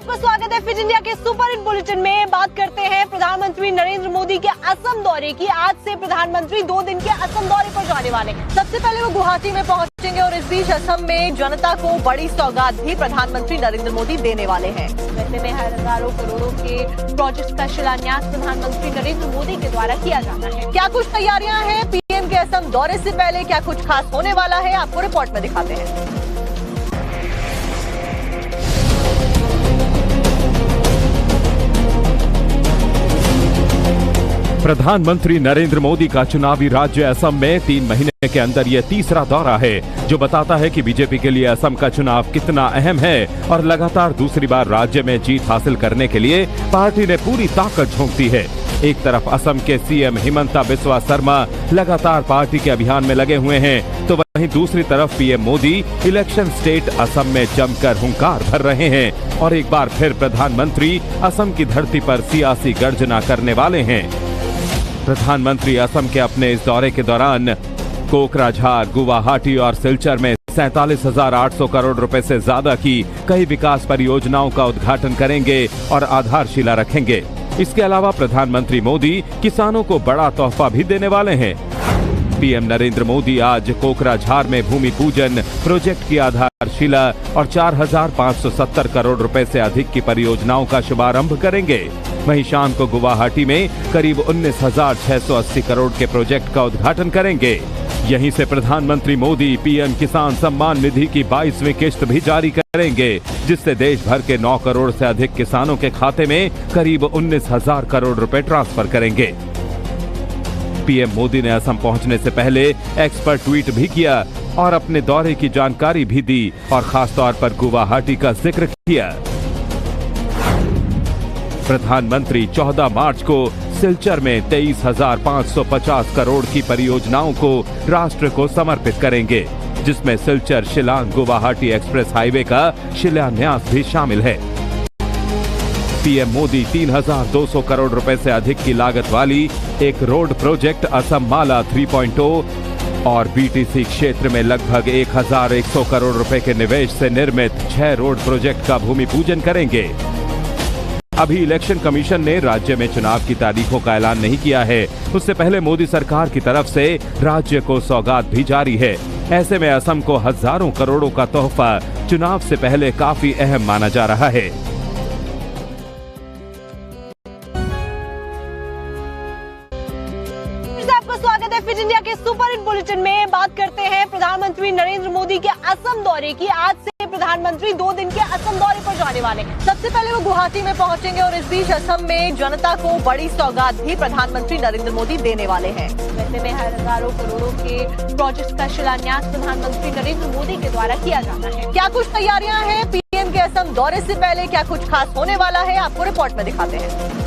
आपका स्वागत है फिट इंडिया के सुपर हिट बुलेटिन में। बात करते हैं प्रधानमंत्री नरेंद्र मोदी के असम दौरे की। आज से प्रधानमंत्री 2 दिन के असम दौरे पर जाने वाले। सबसे पहले वो गुवाहाटी में पहुंचेंगे और इस बीच असम में जनता को बड़ी सौगात भी प्रधानमंत्री नरेंद्र मोदी देने वाले हैं। ऐसे में हजारों करोड़ों के प्रोजेक्ट का शिलान्यास प्रधानमंत्री नरेंद्र मोदी के द्वारा किया जाना है। क्या कुछ तैयारियां हैं पीएम के असम दौरे से पहले, क्या कुछ खास होने वाला है, आपको रिपोर्ट में दिखाते हैं। प्रधानमंत्री नरेंद्र मोदी का चुनावी राज्य असम में 3 महीने के अंदर यह तीसरा दौरा है, जो बताता है कि बीजेपी के लिए असम का चुनाव कितना अहम है और लगातार दूसरी बार राज्य में जीत हासिल करने के लिए पार्टी ने पूरी ताकत झोंक दी है। एक तरफ असम के सीएम हिमंता बिस्वा शर्मा लगातार पार्टी के अभियान में लगे हुए हैं, तो वहीं दूसरी तरफ PM Modi election state Assam में जमकर हुंकार भर रहे हैं और एक बार फिर प्रधानमंत्री असम की धरती पर सियासी गर्जना करने वाले हैं। प्रधानमंत्री असम के अपने इस दौरे के दौरान कोकराझार, गुवाहाटी और सिलचर में 47,800 करोड़ रुपए से ज्यादा की कई विकास परियोजनाओं का उद्घाटन करेंगे और आधारशिला रखेंगे। इसके अलावा प्रधानमंत्री मोदी किसानों को बड़ा तोहफा भी देने वाले हैं। पीएम नरेंद्र मोदी आज कोकराझार में भूमि पूजन, प्रोजेक्ट की आधारशिला और 4,570 करोड़ रुपए से अधिक की परियोजनाओं का शुभारंभ करेंगे। वहीं शाम को गुवाहाटी में करीब 19,680 करोड़ के प्रोजेक्ट का उद्घाटन करेंगे। यहीं से प्रधानमंत्री मोदी पीएम किसान सम्मान निधि की 22वीं किस्त भी जारी करेंगे, जिससे देश भर के 9 करोड़ से अधिक किसानों के खाते में करीब 19,000 करोड़ रुपए ट्रांसफर करेंगे। पीएम मोदी ने असम पहुंचने से पहले एक्स पर ट्वीट भी किया और अपने दौरे की जानकारी भी दी और खासतौर पर गुवाहाटी का जिक्र किया। प्रधानमंत्री 14 मार्च को सिलचर में 23,550 करोड़ की परियोजनाओं को राष्ट्र को समर्पित करेंगे, जिसमें सिलचर शिलांग गुवाहाटी एक्सप्रेस हाईवे का शिलान्यास भी शामिल है। पीएम मोदी 3,200 करोड़ रुपए से अधिक की लागत वाली एक रोड प्रोजेक्ट असम माला 3.0 और बीटीसी क्षेत्र में लगभग 1,100 करोड़ रुपए के निवेश से निर्मित 6 रोड प्रोजेक्ट का भूमि पूजन करेंगे। अभी इलेक्शन कमीशन ने राज्य में चुनाव की तारीखों का ऐलान नहीं किया है। उससे पहले मोदी सरकार की तरफ से राज्य को सौगात भी जारी है। ऐसे में असम को हजारों करोड़ों का तोहफा चुनाव से पहले काफी अहम माना जा रहा है। आपका स्वागत है फिट इंडिया के सुपर हिट बुलेटिन में। बात करते हैं प्रधानमंत्री नरेंद्र मोदी के असम दौरे की। आज से प्रधानमंत्री 2 दिन के असम दौरे पर जाने वाले। सबसे पहले वो गुवाहाटी में पहुंचेंगे और इस बीच असम में जनता को बड़ी सौगात भी प्रधानमंत्री नरेंद्र मोदी देने वाले हैं। ऐसे में हजारों करोड़ों के प्रोजेक्ट का शिलान्यास प्रधानमंत्री नरेंद्र मोदी के द्वारा किया जाना है। क्या कुछ तैयारियां हैं पीएम के असम दौरे से पहले, क्या कुछ खास होने वाला है, आपको रिपोर्ट में दिखाते हैं।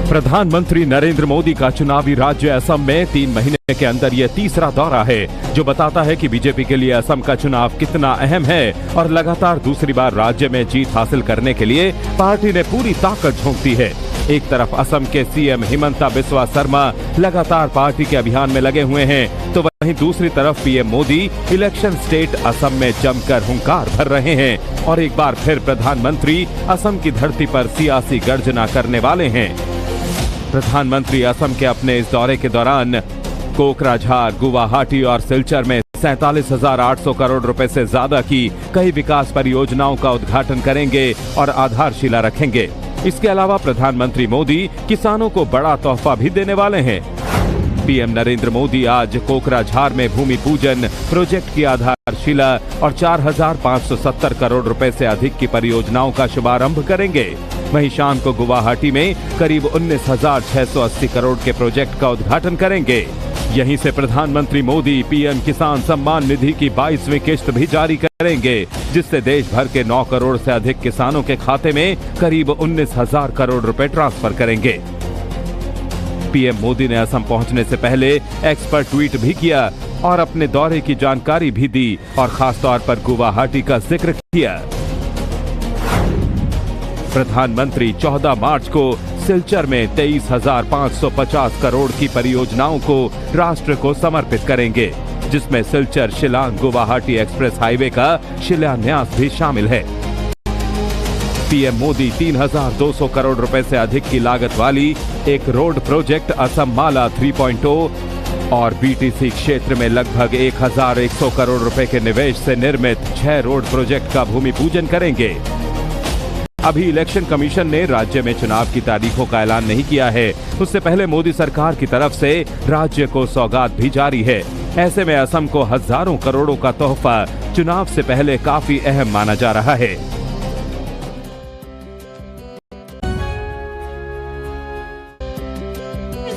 प्रधानमंत्री नरेंद्र मोदी का चुनावी राज्य असम में 3 महीने के अंदर यह तीसरा दौरा है, जो बताता है कि बीजेपी के लिए असम का चुनाव कितना अहम है और लगातार दूसरी बार राज्य में जीत हासिल करने के लिए पार्टी ने पूरी ताकत झोंक दी है। एक तरफ असम के सीएम हिमंता बिस्वा शर्मा लगातार पार्टी के अभियान में लगे हुए हैं, तो वहीं दूसरी तरफ PM Modi election state Assam में जमकर हुंकार भर रहे हैं और एक बार फिर प्रधानमंत्री असम की धरती पर सियासी गर्जना करने वाले हैं। प्रधानमंत्री असम के अपने इस दौरे के दौरान कोकराझार, गुवाहाटी और सिलचर में 47,800 करोड़ रुपए से ज्यादा की कई विकास परियोजनाओं का उद्घाटन करेंगे और आधारशिला रखेंगे। इसके अलावा प्रधानमंत्री मोदी किसानों को बड़ा तोहफा भी देने वाले हैं। पीएम नरेंद्र मोदी आज कोकराझार में भूमि पूजन, प्रोजेक्ट की आधारशिला और 4,570 करोड़ रुपए से अधिक की परियोजनाओं का शुभारंभ करेंगे। वहीं शाम को गुवाहाटी में करीब 19,680 करोड़ के प्रोजेक्ट का उद्घाटन करेंगे। यहीं से प्रधानमंत्री मोदी पीएम किसान सम्मान निधि की 22वीं किस्त भी जारी करेंगे, जिससे देश भर के 9 करोड़ से अधिक किसानों के खाते में करीब 19,000 करोड़ रुपए ट्रांसफर करेंगे। पीएम मोदी ने असम पहुंचने से पहले एक्स पर ट्वीट भी किया और अपने दौरे की जानकारी भी दी और खासतौर पर गुवाहाटी का जिक्र किया। प्रधानमंत्री 14 मार्च को सिलचर में 23,550 करोड़ की परियोजनाओं को राष्ट्र को समर्पित करेंगे, जिसमें सिलचर शिलांग गुवाहाटी एक्सप्रेस हाईवे का शिलान्यास भी शामिल है। पीएम मोदी 3,200 करोड़ रुपए से अधिक की लागत वाली एक रोड प्रोजेक्ट असम माला 3.0 और बीटीसी क्षेत्र में लगभग 1,100 करोड़ रुपए के निवेश से निर्मित 6 रोड प्रोजेक्ट का भूमि पूजन करेंगे। अभी इलेक्शन कमीशन ने राज्य में चुनाव की तारीखों का ऐलान नहीं किया है। उससे पहले मोदी सरकार की तरफ से राज्य को सौगात भी जारी है। ऐसे में असम को हजारों करोड़ों का तोहफा चुनाव से पहले काफी अहम माना जा रहा है।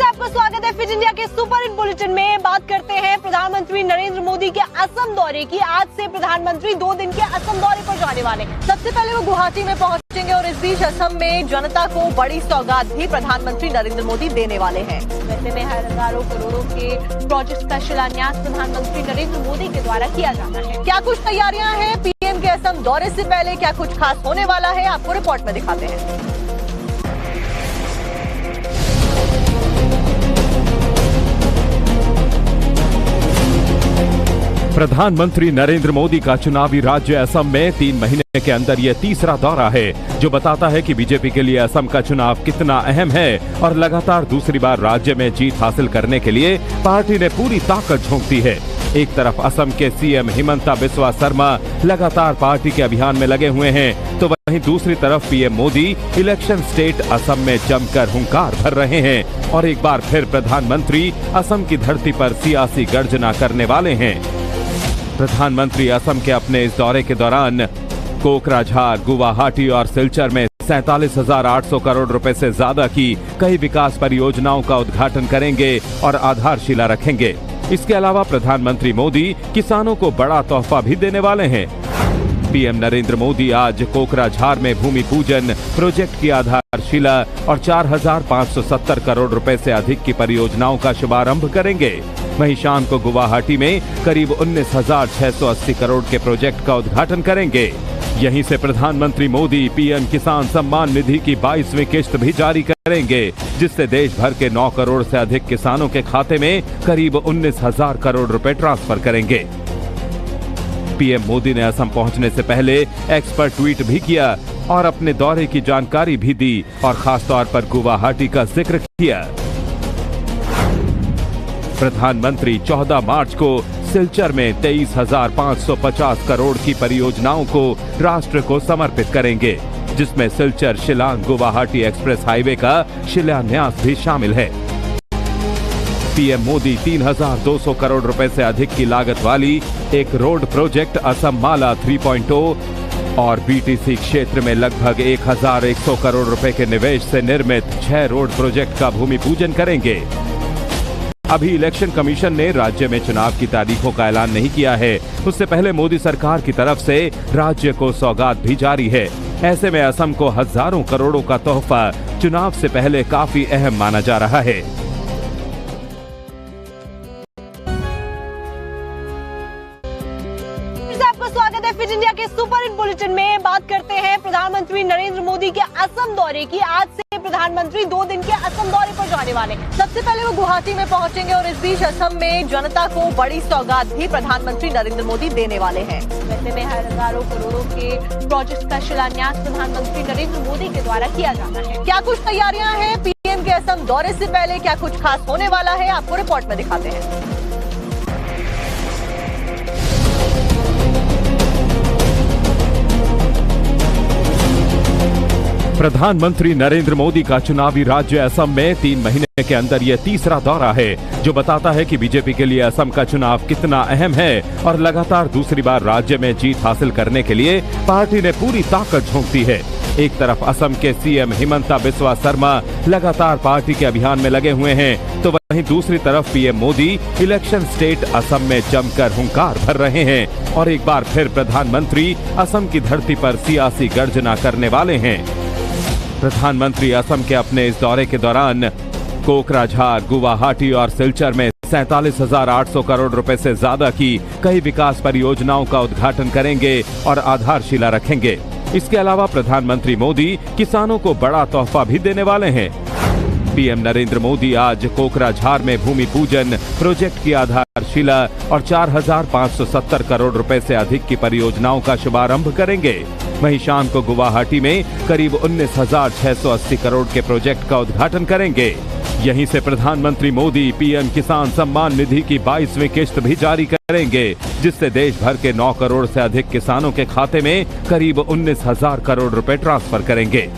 आपका स्वागत है फिट इंडिया के सुपर हिट बुलेटिन में। बात करते हैं प्रधानमंत्री नरेंद्र मोदी के असम दौरे की। आज से प्रधानमंत्री 2 दिन के असम दौरे पर जाने वाले। सबसे पहले वो गुवाहाटी में पहुंचेंगे और इस बीच असम में जनता को बड़ी सौगात भी प्रधानमंत्री नरेंद्र मोदी देने वाले हैं। वैसे में हजारों करोड़ों के प्रोजेक्ट का शिलान्यास प्रधानमंत्री नरेंद्र मोदी के द्वारा किया जाना है। क्या कुछ तैयारियां हैं पीएम के असम दौरे से पहले, क्या कुछ खास होने वाला है, आपको रिपोर्ट में दिखाते हैं। प्रधानमंत्री नरेंद्र मोदी का चुनावी राज्य असम में 3 महीने के अंदर यह तीसरा दौरा है, जो बताता है कि बीजेपी के लिए असम का चुनाव कितना अहम है और लगातार दूसरी बार राज्य में जीत हासिल करने के लिए पार्टी ने पूरी ताकत झोंक दी है। एक तरफ असम के सीएम हिमंता बिस्वा शर्मा लगातार पार्टी के अभियान में लगे हुए हैं, तो वहीं दूसरी तरफ PM Modi election state Assam में जमकर हुंकार भर रहे हैं और एक बार फिर प्रधानमंत्री असम की धरती पर सियासी गर्जना करने वाले हैं। प्रधानमंत्री असम के अपने इस दौरे के दौरान कोकराझार, गुवाहाटी और सिलचर में 47,800 करोड़ रुपए से ज्यादा की कई विकास परियोजनाओं का उद्घाटन करेंगे और आधारशिला रखेंगे। इसके अलावा प्रधानमंत्री मोदी किसानों को बड़ा तोहफा भी देने वाले हैं। पीएम नरेंद्र मोदी आज कोकराझार में भूमि पूजन, प्रोजेक्ट की आधारशिला और 4,570 करोड़ रुपए से अधिक की परियोजनाओं का शुभारंभ करेंगे। वहीं शाम को गुवाहाटी में करीब 19,680 करोड़ के प्रोजेक्ट का उद्घाटन करेंगे। यहीं से प्रधानमंत्री मोदी पीएम किसान सम्मान निधि की 22वीं किस्त भी जारी करेंगे, जिससे देश भर के 9 करोड़ से अधिक किसानों के खाते में करीब 19,000 करोड़ रुपए ट्रांसफर करेंगे। पीएम मोदी ने असम पहुंचने से पहले एक्स पर ट्वीट भी किया और अपने दौरे की जानकारी भी दी और खास तौर पर गुवाहाटी का जिक्र किया। प्रधानमंत्री 14 मार्च को सिलचर में 23,550 करोड़ की परियोजनाओं को राष्ट्र को समर्पित करेंगे, जिसमें सिलचर शिलांग गुवाहाटी एक्सप्रेस हाईवे का शिलान्यास भी शामिल है। पीएम मोदी 3,200 करोड़ रुपए से अधिक की लागत वाली एक रोड प्रोजेक्ट असम माला 3.0 और बीटीसी क्षेत्र में लगभग 1,100 करोड़ रुपए के निवेश से निर्मित 6 रोड प्रोजेक्ट का भूमि पूजन करेंगे। अभी इलेक्शन कमीशन ने राज्य में चुनाव की तारीखों का ऐलान नहीं किया है। उससे पहले मोदी सरकार की तरफ से राज्य को सौगात भी जारी है। ऐसे में असम को हजारों करोड़ों का तोहफा चुनाव से पहले काफी अहम माना जा रहा है। आपका स्वागत है फिट इंडिया के सुपर हिट बुलेटिन में। बात करते हैं प्रधानमंत्री नरेंद्र मोदी के असम दौरे की। आज से प्रधानमंत्री 2 दिन के असम दौरे पर जाने वाले। सबसे पहले वो गुवाहाटी में पहुंचेंगे और इस बीच असम में जनता को बड़ी सौगात भी प्रधानमंत्री नरेंद्र मोदी देने वाले हैं। वैसे में हजारों करोड़ों के प्रोजेक्ट का शिलान्यास प्रधानमंत्री नरेंद्र मोदी के द्वारा किया जाना है। क्या कुछ तैयारियां हैं पीएम के असम दौरे से पहले, क्या कुछ खास होने वाला है, आपको रिपोर्ट में दिखाते हैं। प्रधानमंत्री नरेंद्र मोदी का चुनावी राज्य असम में 3 महीने के अंदर यह तीसरा दौरा है, जो बताता है कि बीजेपी के लिए असम का चुनाव कितना अहम है और लगातार दूसरी बार राज्य में जीत हासिल करने के लिए पार्टी ने पूरी ताकत झोंक दी है। एक तरफ असम के सीएम हिमंता बिस्वा शर्मा लगातार पार्टी के अभियान में लगे हुए हैं, तो वहीं दूसरी तरफ PM Modi election state Assam में जमकर हुंकार भर रहे हैं और एक बार फिर प्रधानमंत्री असम की धरती पर सियासी गर्जना करने वाले हैं। प्रधानमंत्री असम के अपने इस दौरे के दौरान कोकराझार, गुवाहाटी और सिलचर में 47,800 करोड़ रुपए से ज्यादा की कई विकास परियोजनाओं का उद्घाटन करेंगे और आधारशिला रखेंगे। इसके अलावा प्रधानमंत्री मोदी किसानों को बड़ा तोहफा भी देने वाले हैं। पीएम नरेंद्र मोदी आज कोकराझार में भूमि पूजन, प्रोजेक्ट की आधारशिला और 4,570 करोड़ रुपए से अधिक की परियोजनाओं का शुभारंभ करेंगे। वहीं शाम को गुवाहाटी में करीब 19,680 करोड़ के प्रोजेक्ट का उद्घाटन करेंगे। यहीं से प्रधानमंत्री मोदी पीएम किसान सम्मान निधि की 22वीं किस्त भी जारी करेंगे, जिससे देश भर के 9 करोड़ से अधिक किसानों के खाते में करीब 19,000 करोड़ रुपए ट्रांसफर करेंगे।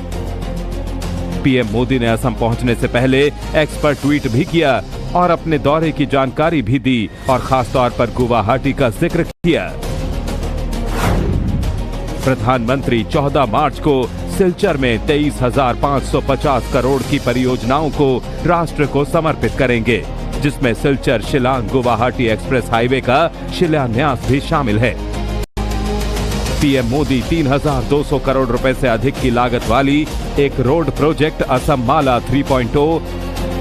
पीएम मोदी ने असम पहुंचने से पहले एक्स पर ट्वीट भी किया और अपने दौरे की जानकारी भी दी और खास तौर पर गुवाहाटी का जिक्र किया। प्रधानमंत्री 14 मार्च को सिलचर में 23,550 करोड़ की परियोजनाओं को राष्ट्र को समर्पित करेंगे, जिसमें सिलचर शिलांग गुवाहाटी एक्सप्रेस हाईवे का शिलान्यास भी शामिल है। पीएम मोदी 3,200 करोड़ रुपए से अधिक की लागत वाली एक रोड प्रोजेक्ट असम माला 3.0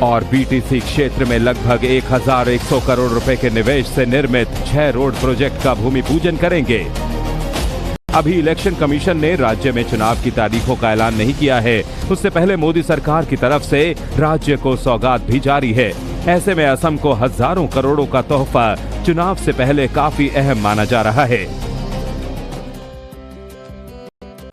और बीटीसी क्षेत्र में लगभग 1,100 करोड़ रुपए के निवेश से निर्मित 6 रोड प्रोजेक्ट का भूमि पूजन करेंगे। अभी इलेक्शन कमीशन ने राज्य में चुनाव की तारीखों का ऐलान नहीं किया है। उससे पहले मोदी सरकार की तरफ से राज्य को सौगात भी जारी है। ऐसे में असम को हजारों करोड़ों का तोहफा चुनाव से पहले काफी अहम माना जा रहा है।